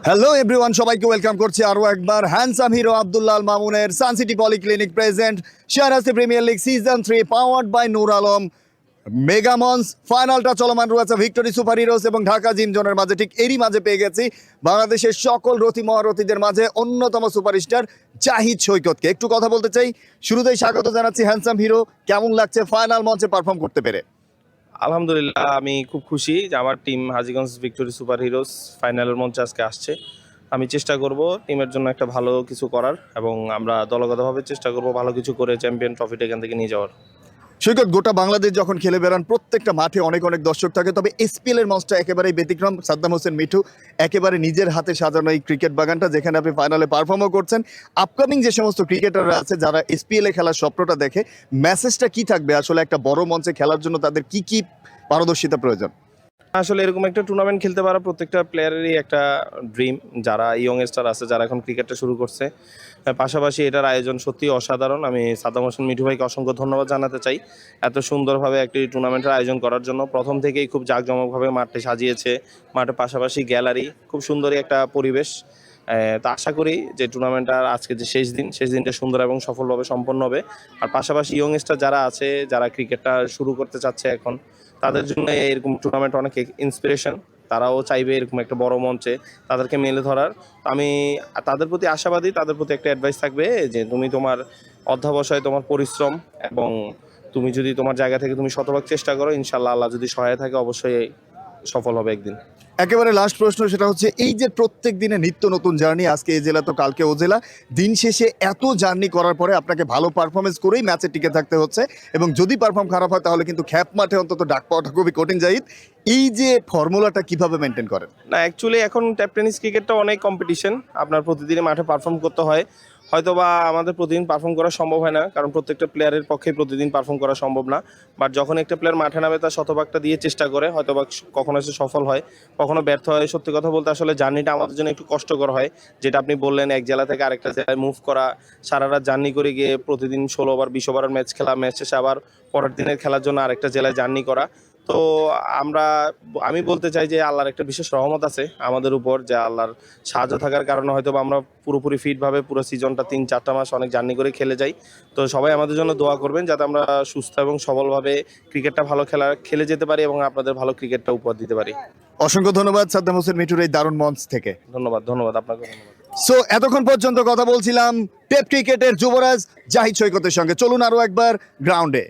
Hello everyone, সবাইকে welcome করছি আরও একবার হ্যান্ডসাম হিরো আব্দুল্লাহ আল মামুনের সানসিটি পলিক্লিনিক প্রেজেন্ট শেয়ারহাসি premier league season 3 powered by Noor Alam মেগামন্স। ফাইনালটা চলমান রয়েছে ভিক্টোরি সুপার হিরোস এবং ঢাকা জিম জোনের মাঝে। ঠিক এরই মাঝে পেয়ে গেছি বাংলাদেশের সকল রথী মহারথীদের মাঝে অন্যতম সুপারস্টার জাহিদ সৈকতকে। একটু কথা বলতে চাই, শুরুতেই স্বাগত জানাচ্ছি হ্যান্ডসাম হিরো। কেমন লাগছে ফাইনাল মঞ্চে পারফর্ম করতে পেরে? আলহামদুলিল্লাহ, আমি খুব খুশি যে আমার team Hajiganj victory super heroes ফাইনালের মঞ্চে আজকে আসছে। আমি চেষ্টা করব টিমের জন্য একটা ভালো কিছু করার এবং আমরা দলগতভাবে চেষ্টা করব ভালো কিছু করে চ্যাম্পিয়ন ট্রফিটা এখান থেকে নিয়ে যাওয়ার। সৈকত, গোটা বাংলাদেশ যখন খেলে বেড়ান প্রত্যেকটা মাঠে অনেক অনেক দর্শক থাকে, তবে এসপিএল এর মঞ্চটা একেবারেই ব্যতিক্রম। সাদ্দাম হোসেন মিঠু একেবারে নিজের হাতে সাজানো এই ক্রিকেট বাগানটা, যেখানে আপনি ফাইনালে পারফর্মও করছেন। আপকামিং যে সমস্ত ক্রিকেটাররা আছে যারা এসপিএল এ খেলার স্বপ্নটা দেখে, মেসেজটা কি থাকবে আসলে একটা বড় মঞ্চে খেলার জন্য? তাদের কি কি পারদর্শিতা প্রয়োজন? আসলে এরকম একটা টুর্নামেন্ট খেলতে পারা প্রত্যেকটা প্লেয়ারেরই একটা ড্রিম, যারা ইয়ংস্টার আছে, যারা এখন ক্রিকেটটা শুরু করছে। পাশাপাশি এটার আয়োজন সত্যি অসাধারণ। আমি সাদ্দাম হোসেন মিঠু ভাইকে অসংখ্য ধন্যবাদ জানাতে চাই এত সুন্দরভাবে একটি টুর্নামেন্টের আয়োজন করার জন্য। প্রথম থেকেই খুব জাঁকজমকভাবে মাঠটি সাজিয়েছে, মাঠের পাশাপাশি গ্যালারি, খুব সুন্দরই একটা পরিবেশ। তো আশা করি যে টুর্নামেন্টটার আজকে যে শেষ দিনটা সুন্দর এবং সফলভাবে সম্পন্ন হবে। আর পাশাপাশি ইয়ংস্টার যারা আছে, যারা ক্রিকেটটা শুরু করতে চাচ্ছে এখন, তাদের জন্য এরকম টুর্নামেন্ট অনেক ইন্সপিরেশন। তারাও চাইবে এরকম একটা বড় মঞ্চে তাদেরকে মেলে ধরার। আমি তাদের প্রতি আশাবাদী, তাদের প্রতি একটা অ্যাডভাইস থাকবে যে তুমি তোমার অধ্যবসায়, তোমার পরিশ্রম এবং তুমি যদি তোমার জায়গা থেকে তুমি শতভাগ চেষ্টা করো, ইনশাল্লাহ আল্লাহ যদি সহায় থাকে অবশ্যই সফল হবে একদিন। একেবারে লাস্ট প্রশ্ন, সেটা হচ্ছে এই যে প্রত্যেক দিনে নিত্য নতুন জার্নি, আজকে এই জেলা তো কালকে ও জেলা, দিন শেষে এত জার্নি করার পরে আপনাকে ভালো পারফরমেন্স করেই ম্যাচে টিকে থাকতে হচ্ছে, এবং যদি পারফর্ম খারাপ হয় তাহলে কিন্তু খ্যাপ মাঠে অন্তত ডাক পাওয়াটা খুবই কঠিন। জাহিদ, এই যে ফর্মুলাটা কিভাবে মেনটেন করেন? না, অ্যাকচুয়ালি এখন ট্যাপ টেনিস ক্রিকেটটা অনেক কম্পিটিশন, আপনার প্রতিদিনই মাঠে পারফর্ম করতে হয়। হয়তো বা আমাদের প্রতিদিন পারফর্ম করা সম্ভব হয় না, কারণ প্রত্যেকটা প্লেয়ারের পক্ষে প্রতিদিন পারফর্ম করা সম্ভব না। বাট যখন একটা প্লেয়ার মাঠে নামে তার শতভাগটা দিয়ে চেষ্টা করে, হয়তো বা কখনো সে সফল হয়, কখনো ব্যর্থ হয়। সত্যি কথা বলতে আসলে জার্নিটা আমাদের জন্য একটু কষ্টকর হয়। যেটা আপনি বললেন, এক জেলা থেকে আরেকটা জেলায় মুভ করা, সারা রাত জার্নি করে গিয়ে প্রতিদিন 16 ওভার 20 ওভারের ম্যাচ খেলা, ম্যাচ শেষে আবার পরের দিনের খেলার জন্য আরেকটা জেলায় জার্নি করা। তো আমি বলতে চাই যে আল্লাহর একটা বিশেষ রহমত আছে আমাদের উপর, যে আল্লাহর সাহায্য থাকার কারণে হয়তো আমরা পুরোপুরি ফিটভাবে পুরো সিজনটা 3-4টা মাস অনেক জার্নি করে খেলে যাই। তো সবাই আমাদের জন্য দোয়া করবেন যাতে আমরা সুস্থ এবং সবলভাবে ক্রিকেটটা ভালো খেলে যেতে পারি এবং আপনাদের ভালো ক্রিকেটটা উপহার দিতে পারি। অসংখ্য ধন্যবাদ সাদ্দাম হোসেন মিঠুর এই দারুণ মঞ্চ থেকে। ধন্যবাদ আপনাকে। সো এতক্ষণ পর্যন্ত কথা বলছিলাম টেপ ক্রিকেটের যুবরাজ জাহিদ সৈকতের সঙ্গে। চলুন আরো একবার গ্রাউন্ডে।